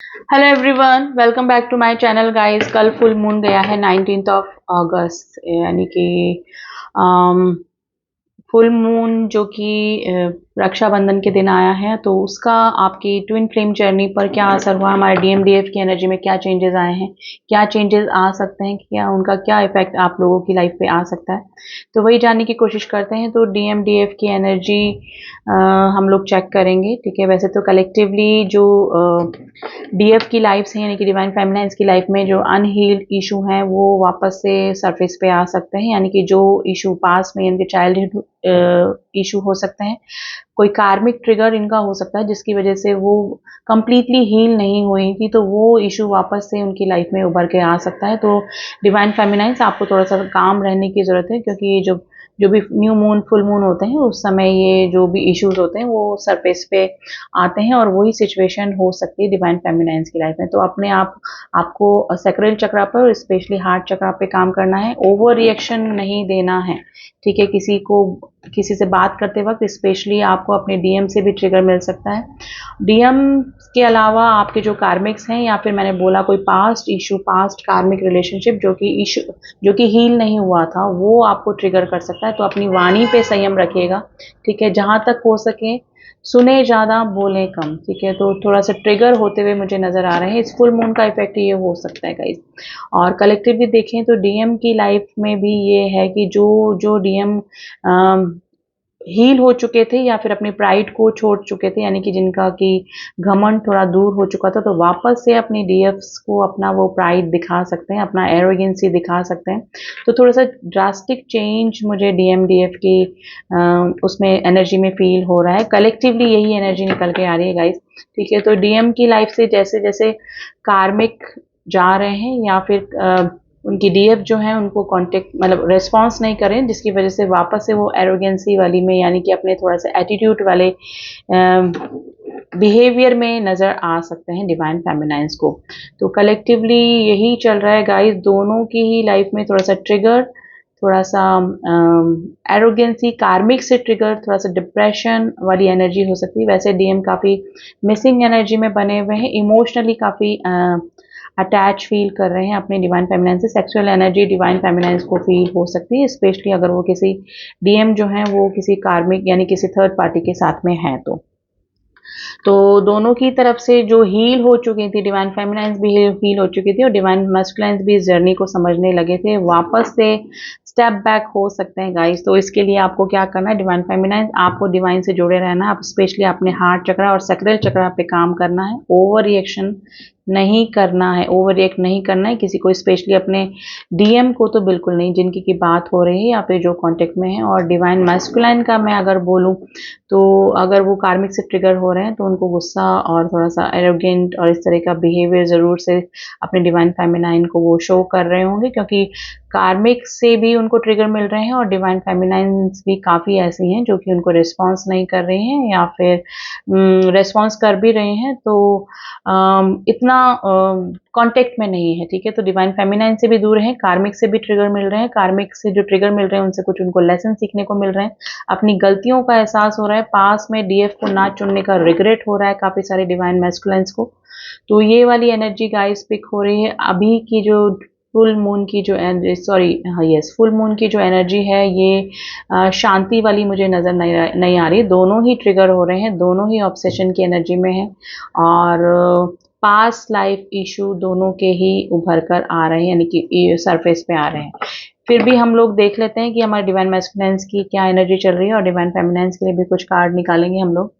Hello everyone, welcome back to my channel guys. कल full moon गया है 19th of अगस्त, यानी कि फुल मून जो कि रक्षाबंधन के दिन आया है। तो उसका आपकी ट्विन फ्लेम जर्नी पर क्या असर हुआ, हमारे डीएमडीएफ की एनर्जी में क्या चेंजेस आए हैं, क्या चेंजेस आ सकते हैं, क्या उनका क्या इफेक्ट आप लोगों की लाइफ पे आ सकता है, तो वही जानने की कोशिश करते हैं। तो डीएमडीएफ की एनर्जी हम लोग चेक करेंगे, ठीक है। वैसे तो कलेक्टिवली जो डीएफ की लाइफ है, यानी कि डिवाइन फेमिनाइन्स की लाइफ में जो अनहील्ड इशू हैं वो वापस से सरफेस पे आ सकते हैं, यानी कि जो इशू पास में इनके चाइल्डहुड इशू हो सकते हैं, कोई कार्मिक ट्रिगर इनका हो सकता है जिसकी वजह से वो कंप्लीटली हील नहीं हुई थी, तो वो इशू वापस से उनकी लाइफ में उभर के आ सकता है। तो डिवाइन फेमिनाइन्स, आपको थोड़ा सा काम रहने की जरूरत है, क्योंकि ये जो जो भी न्यू मून फुल मून होते हैं उस समय ये जो भी इश्यूज होते हैं वो सरफेस पे आते हैं, और वही सिचुएशन हो सकती है डिवाइन फेमिनाइन्स की लाइफ में। तो अपने आप आपको सैक्रल चक्रा पर, स्पेशली हार्ट चक्रा पे काम करना है। ओवर रिएक्शन नहीं देना है, ठीक है। किसी से बात करते वक्त स्पेशली आपको अपने डीएम से भी ट्रिगर मिल सकता है। डीएम के अलावा आपके जो कार्मिक्स हैं, या फिर मैंने बोला कोई पास्ट इशू, पास्ट कार्मिक रिलेशनशिप जो कि हील नहीं हुआ था, वो आपको ट्रिगर कर सकता है। तो अपनी वाणी पे संयम रखिएगा, ठीक है। जहां तक हो सके सुने ज्यादा, बोले कम, ठीक है। तो थोड़ा सा ट्रिगर होते हुए मुझे नजर आ रहे हैं। इस फुल मून का इफेक्ट ये हो सकता है गाइस। और कलेक्टिवली देखें तो डीएम की लाइफ में भी ये है कि जो जो डीएम हील हो चुके थे या फिर अपनी प्राइड को छोड़ चुके थे, यानी कि जिनका कि घमंड थोड़ा दूर हो चुका था, तो वापस से अपनी डीएफ्स को अपना वो प्राइड दिखा सकते हैं, अपना एरोगेंसी दिखा सकते हैं। तो थोड़ा सा ड्रास्टिक चेंज मुझे डीएमडीएफ की उसमें एनर्जी में फील हो रहा है। कलेक्टिवली यही एनर्जी निकल के आ रही है गाइस, ठीक है। तो डीएम की लाइफ से जैसे जैसे कार्मिक जा रहे हैं, या फिर उनकी डीएफ जो है उनको कांटेक्ट मतलब रेस्पॉन्स नहीं करें, जिसकी वजह से वापस से वो एरोगेंसी वाली में, यानी कि अपने थोड़ा सा एटीट्यूड वाले बिहेवियर में नजर आ सकते हैं डिवाइन फेमिनाइन्स को। तो कलेक्टिवली यही चल रहा है गाइस, दोनों की ही लाइफ में थोड़ा सा ट्रिगर, थोड़ा सा एरोगेंसी, कार्मिक से ट्रिगर, थोड़ा सा डिप्रेशन वाली एनर्जी हो सकती है। वैसे डीएम काफी मिसिंग एनर्जी में बने हुए हैं, इमोशनली काफी अटैच फील कर रहे हैं अपने डिवाइन फेमिनाइन से। सेक्सुअल एनर्जी डिवाइन फेमिनाइन को फील हो सकती है, स्पेशली अगर वो किसी डीएम जो है वो किसी कार्मिक यानी किसी थर्ड पार्टी के साथ में है। तो दोनों की तरफ से जो हील हो चुकी थी, डिवाइन फेमिनाइन्स भी हील हो चुकी थी और डिवाइन मस्कुलाइन्स भी इस जर्नी को समझने लगे थे, वापस से स्टेप बैक हो सकते हैं गाइस। तो इसके लिए आपको क्या करना है, डिवाइन फेमिनाइन्स आपको डिवाइन से जुड़े रहना है, आप स्पेशली अपने हार्ट चक्रा और सैक्रल चक्रा पे काम करना है। ओवर रिएक्शन नहीं करना है, ओवर रिएक्ट नहीं करना है किसी को, स्पेशली अपने डीएम को तो बिल्कुल नहीं, जिनकी की बात हो रही है या फिर जो कांटेक्ट में है। और डिवाइन मैस्कुलाइन का मैं अगर बोलूं, तो अगर वो कार्मिक से ट्रिगर हो रहे हैं तो उनको गुस्सा और थोड़ा सा एरोगेंट और इस तरह का बिहेवियर जरूर से अपने डिवाइन फेमिनाइन को वो शो कर रहे होंगे, क्योंकि कार्मिक से भी उनको ट्रिगर मिल रहे हैं और डिवाइन फेमिनाइंस भी काफ़ी ऐसी हैं जो कि उनको रिस्पॉन्स नहीं कर रही हैं, या फिर रिस्पॉन्स कर भी रहे हैं तो इतना कांटेक्ट में नहीं है, ठीक है। तो डिवाइन फेमिनाइन से भी दूर है, कार्मिक से भी ट्रिगर मिल रहे हैं, कार्मिक से जो ट्रिगर मिल रहे हैं उनसे कुछ उनको लेसन सीखने को मिल रहे हैं, अपनी गलतियों का एहसास हो रहा है, पास में डीएफ को ना चुनने का रिग्रेट हो रहा है काफ़ी सारे डिवाइन मैस्कुलाइंस को। तो ये वाली एनर्जी गाइस पिक हो रही है। अभी की जो फुल मून की जो सॉरी हाँ यस फुल मून की जो एनर्जी है ये शांति वाली मुझे नज़र नहीं आ रही। दोनों ही ट्रिगर हो रहे हैं, दोनों ही ऑब्सेशन की एनर्जी में है, और पास लाइफ इशू दोनों के ही उभर कर आ रहे हैं, यानी कि सरफेस पे आ रहे हैं। फिर भी हम लोग देख लेते हैं कि हमारे डिवाइन मैस्कुलाइंस की क्या एनर्जी चल रही है, और डिवाइन फेमिनाइंस के लिए भी कुछ कार्ड निकालेंगे हम लोग।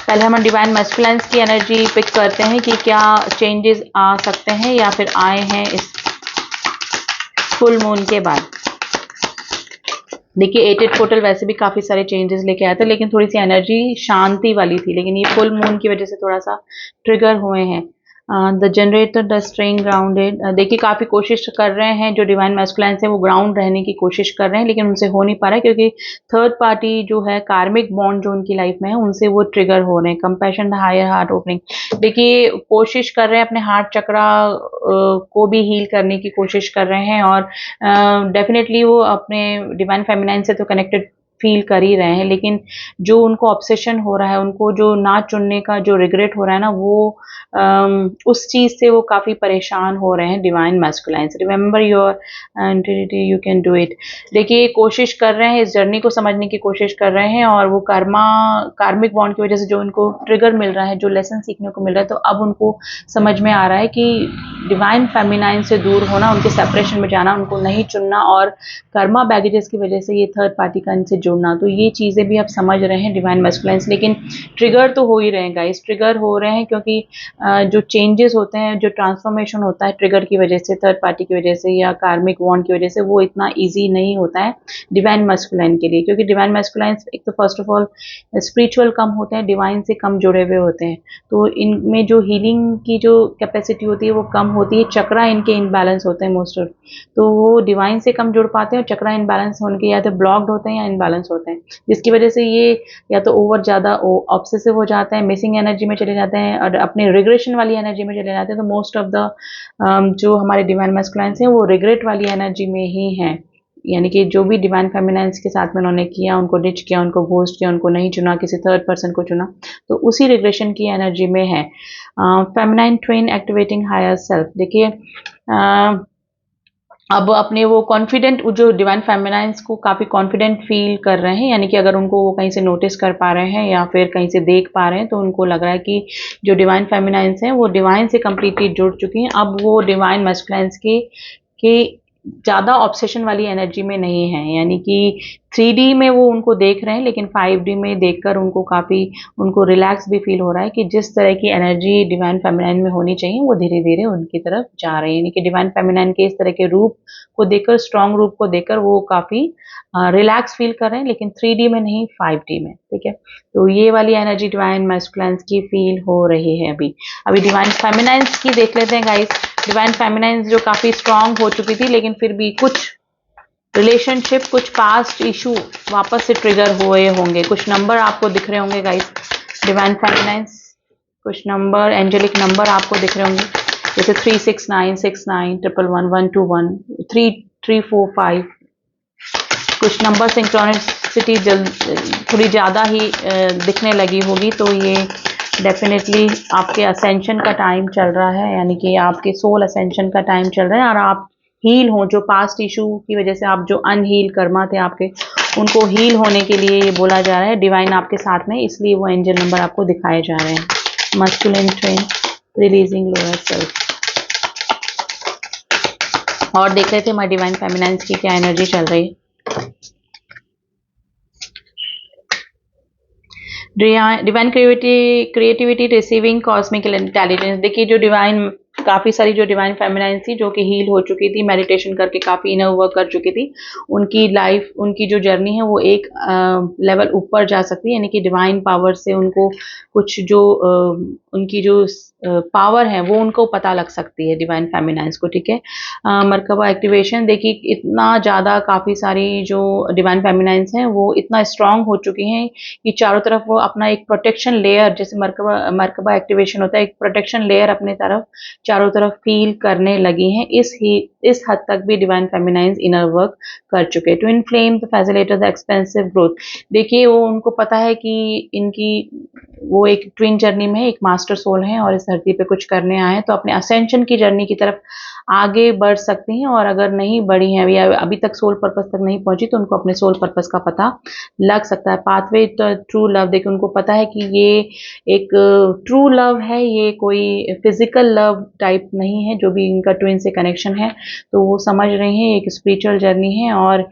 पहले हम डिवाइन मैस्कुलाइंस की एनर्जी पिक करते हैं कि क्या चेंजेस आ सकते हैं या फिर आए हैं इस फुल मून के बाद। देखिए एटेड पोर्टल वैसे भी काफी सारे चेंजेस लेके आया था, लेकिन थोड़ी सी एनर्जी शांति वाली थी, लेकिन ये फुल मून की वजह से थोड़ा सा ट्रिगर हुए हैं। The generator, the straying grounded, देखिए काफी कोशिश कर रहे हैं जो डिवाइन मैस्कुलाइन है वो ग्राउंड रहने की कोशिश कर रहे हैं, लेकिन उनसे हो नहीं पा रहा है, क्योंकि थर्ड पार्टी जो है, कार्मिक बॉन्ड जो उनकी लाइफ में है, उनसे वो ट्रिगर हो रहे हैं। Compassion, the higher heart opening, देखिए कोशिश कर रहे हैं अपने हार्ट चक्रा को भी हील करने की कोशिश कर रहे हैं, और डेफिनेटली वो अपने डिवाइन फेमिनाइन से तो कनेक्टेड फील कर ही रहे हैं, लेकिन जो उनको ऑब्सेशन हो रहा है, उनको जो ना चुनने का जो रिग्रेट हो रहा है ना, वो उस चीज से वो काफी परेशान हो रहे हैं divine masculines. Remember your entity, you can do it. देखिए कोशिश कर रहे हैं, इस जर्नी को समझने की कोशिश कर रहे हैं, और वो कार्मिक बॉन्ड की वजह से जो उनको ट्रिगर मिल रहा है, जो लेसन सीखने को मिल रहा है, तो अब उनको समझ में आ रहा है कि डिवाइन फेमिनाइन से दूर होना, उनके सेपरेशन में जाना, उनको नहीं चुनना, और कर्मा बैगेजेस की वजह से ये थर्ड पार्टी का इनसे जुड़ना, तो ये चीज़ें भी आप समझ रहे हैं डिवाइन मैस्कुलाइंस। लेकिन ट्रिगर तो हो ही रहे हैं गाइस, ट्रिगर हो रहे हैं क्योंकि जो चेंजेस होते हैं, जो ट्रांसफॉर्मेशन होता है ट्रिगर की वजह से, थर्ड पार्टी की वजह से या कार्मिक बॉन्ड की वजह से, वो इतना ईजी नहीं होता है डिवाइन मैस्कुलाइन के लिए, क्योंकि डिवाइन मैस्कुलाइन एक तो फर्स्ट ऑफ ऑल स्पिरिचुअल कम होते हैं, डिवाइन से कम जुड़े हुए होते हैं, तो इनमें जो हीलिंग की जो कैपेसिटी होती है वो कम होती है, चक्रा इनके इनबैलेंस होते हैं मोस्ट ऑफ, तो वो डिवाइन से कम जुड़ पाते हैं, और चक्रा इनबैलेंस होने के या तो ब्लॉक्ड होते हैं या इनबैलेंस होते हैं, जिसकी वजह से ये या तो ओवर ज़्यादा ऑब्सेसिव हो जाते हैं, मिसिंग एनर्जी में चले जाते हैं, और अपने रिग्रेशन वाली एनर्जी में चले जाते हैं। तो मोस्ट ऑफ द जो हमारे डिवाइन मैस्कुलाइंस हैं वो रिग्रेट वाली एनर्जी में ही हैं, यानी कि जो भी डिवाइन फेमिनाइंस के साथ में उन्होंने किया, उनको डिच किया, उनको घोस्ट किया, उनको नहीं चुना, किसी थर्ड पर्सन को चुना, तो उसी रिग्रेशन की एनर्जी में है। Feminine twin activating higher self. देखिए अब अपने वो कॉन्फिडेंट, जो डिवाइन फेमिनाइंस को काफ़ी कॉन्फिडेंट फील कर रहे हैं, यानी कि अगर उनको वो कहीं से नोटिस कर पा रहे हैं या फिर कहीं से देख पा रहे हैं, तो उनको लग रहा है कि जो डिवाइन फेमिनाइंस हैं वो डिवाइन से कम्प्लीटली जुड़ चुकी हैं। अब वो डिवाइन मैस्कुलाइंस के ज़्यादा ऑब्सेशन वाली एनर्जी में नहीं है, यानी कि 3D में वो उनको देख रहे हैं, लेकिन 5D में देखकर उनको काफ़ी उनको रिलैक्स भी फील हो रहा है कि जिस तरह की एनर्जी डिवाइन फेमिनाइन में होनी चाहिए वो धीरे धीरे उनकी तरफ जा रही है, यानी कि डिवाइन फेमिनाइन के इस तरह के रूप को देखकर, स्ट्रॉन्ग रूप को देखकर वो काफ़ी रिलैक्स फील कर रहे हैं, लेकिन 3D में नहीं, 5D में। ठीक है, तो ये वाली एनर्जी डिवाइन मैस्कुलाइंस की फील हो रही है। अभी डिवाइन फेमिनाइंस की देख लेते हैं गाइस। डिवाइन फेमिनाइंस जो काफ़ी स्ट्रॉन्ग हो चुकी थी, लेकिन फिर भी कुछ रिलेशनशिप, कुछ पास्ट इशू वापस से ट्रिगर हुए होंगे। कुछ नंबर आपको दिख रहे होंगे गाइस, डिवाइन फेमिनाइंस कुछ नंबर, एंजेलिक नंबर आपको दिख रहे होंगे, जैसे 369, 69, 11, 121, 3345। कुछ नंबर सिंक्रोनिसिटी थोड़ी ज़्यादा ही दिखने लगी होगी, तो ये डेफिनेटली आपके असेंशन का टाइम चल रहा है, यानी कि आपके सोल असेंशन का टाइम चल रहा है, और आप हील हो, जो पास्ट इशू की वजह से आप जो अनहील कर्मा थे आपके, उनको हील होने के लिए ये बोला जा रहा है, डिवाइन आपके साथ में, इसलिए वो एंजल नंबर आपको दिखाए जा रहे हैं। Masculine train releasing lower self. और देख रहे थे हमारे डिवाइन फेमिनाइंस की क्या एनर्जी चल रही है। Divine creativity receiving cosmic intelligence. देखिए जो डिवाइन, काफ़ी सारी जो डिवाइन फेमिनाइंस थी, जो कि हील हो चुकी थी, मेडिटेशन करके काफ़ी इनर वर्क कर चुकी थी, उनकी लाइफ, उनकी जो जर्नी है वो एक लेवल ऊपर जा सकती है, यानी कि डिवाइन पावर से उनको कुछ जो उनकी जो पावर है वो उनको पता लग सकती है डिवाइन फेमिनाइंस को। ठीक है, मरकबा एक्टिवेशन। देखिए इतना ज़्यादा काफ़ी सारी जो डिवाइन फेमिनाइंस हैं वो इतना स्ट्रांग हो चुकी हैं कि चारों तरफ वो अपना एक प्रोटेक्शन लेयर, जैसे मरकबा एक्टिवेशन होता है, एक प्रोटेक्शन लेयर अपने तरफ चारों तरफ फील करने लगी हैं। इस हद तक भी डिवाइन फेमिनाइंस इनर वर्क कर चुके। Twin flame the facilitate the expensive growth. देखिए वो उनको पता है कि इनकी वो एक ट्विन जर्नी में एक मास्टर सोल है और इस धरती पे कुछ करने आए हैं, तो अपने असेंशन की जर्नी की तरफ आगे बढ़ सकती हैं, और अगर नहीं बढ़ी हैं या अभी तक सोल पर्पस तक नहीं पहुंची, तो उनको अपने सोल पर्पस का पता लग सकता है। Pathway to true love. देखिए उनको पता है कि ये एक ट्रू लव है, ये कोई फिजिकल लव टाइप नहीं है, जो भी इनका ट्विन से कनेक्शन है, तो वो समझ रही हैं एक स्पिरिचुअल जर्नी है, और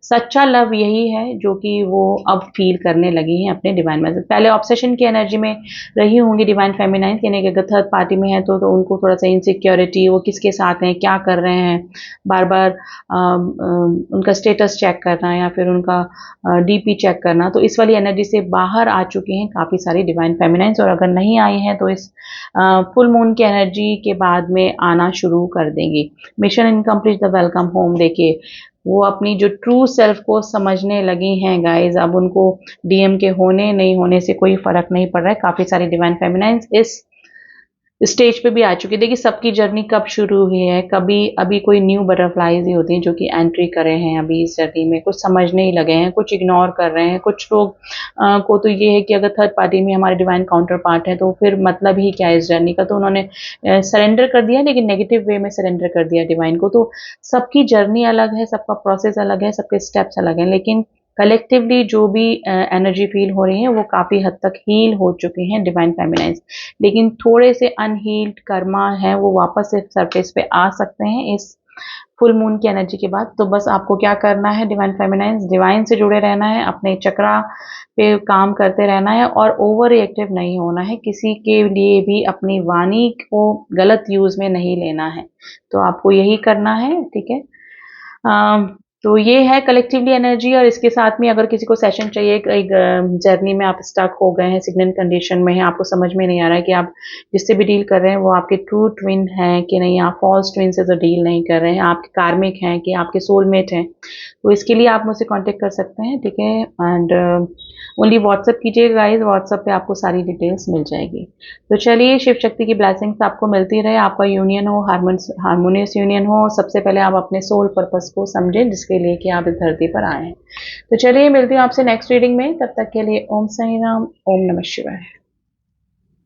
सच्चा लव यही है जो कि वो अब फील करने लगी हैं अपने डिवाइन में। पहले ऑब्सेशन की एनर्जी में रही होंगी डिवाइन फेमिनाइन, यानी कि अगर थर्ड पार्टी में है तो उनको थोड़ा सा इनसिक्योरिटी, वो किसके साथ हैं, क्या कर रहे हैं, बार बार उनका स्टेटस चेक करना या फिर उनका डीपी चेक करना, तो इस वाली एनर्जी से बाहर आ चुके हैं काफ़ी सारी डिवाइन फेमिनाइंस, और अगर नहीं आई हैं तो इस फुल मून की एनर्जी के बाद में आना शुरू कर देंगी। Mission incomplete the welcome home. देखिए वो अपनी जो ट्रू सेल्फ को समझने लगी हैं गाइज, अब उनको डीएम के होने नहीं होने से कोई फर्क नहीं पड़ रहा है। काफ़ी सारी डिवाइन फेमिनाइंस इस स्टेज पे भी आ चुकी है। देखिए सबकी जर्नी कब शुरू हुई है, कभी अभी कोई न्यू बटरफ्लाईज ही होती हैं जो कि एंट्री करे हैं अभी इस जर्नी में, कुछ समझने ही लगे हैं, कुछ इग्नोर कर रहे हैं, कुछ लोग को तो ये है कि अगर थर्ड पार्टी में हमारे डिवाइन काउंटर पार्ट है तो फिर मतलब ही क्या है इस जर्नी का, तो उन्होंने सरेंडर कर दिया, लेकिन नेगेटिव वे में सरेंडर कर दिया डिवाइन को। तो सबकी जर्नी अलग है, सबका प्रोसेस अलग है, सबके स्टेप्स अलग हैं, लेकिन कलेक्टिवली जो भी एनर्जी फील हो रही है वो काफ़ी हद तक हील हो चुके हैं डिवाइन फेमिनाइज। लेकिन थोड़े से अनहील्ड कर्मा है वो वापस से सरफेस पे आ सकते हैं इस फुल मून की एनर्जी के बाद। तो बस आपको क्या करना है डिवाइन फेमिनाइज, डिवाइन से जुड़े रहना है, अपने चक्रा पे काम करते रहना है और ओवर रिएक्टिव नहीं होना है, किसी के लिए भी अपनी वाणी को गलत यूज में नहीं लेना है। तो आपको यही करना है, ठीक है। तो ये है कलेक्टिवली एनर्जी। और इसके साथ में अगर किसी को सेशन चाहिए, एक जर्नी में आप स्टक हो गए हैं, सिग्नेंट कंडीशन में है, आपको समझ में नहीं आ रहा है कि आप जिससे भी डील कर रहे हैं वो आपके ट्रू ट्विन है कि नहीं, आप फॉल्स ट्विन से तो डील नहीं कर रहे हैं, आपके कार्मिक हैं कि आपके सोलमेट हैं, तो इसके लिए आप मुझसे कांटेक्ट कर सकते हैं, ठीक है। एंड ओनली व्हाट्सअप कीजिएगा गाइज, व्हाट्सअप पे आपको सारी डिटेल्स मिल जाएगी। तो चलिए, शिव शक्ति की ब्लेसिंग्स आपको मिलती रहे, आपका यूनियन हो, हारमोनियस यूनियन हो। सबसे पहले आप अपने सोल पर्पस को समझें जिसके लिए कि आप इस धरती पर आए हैं। तो चलिए, मिलती हूँ आपसे नेक्स्ट रीडिंग में, तब तक के लिए ओम साई राम, ओम नमः शिवाय।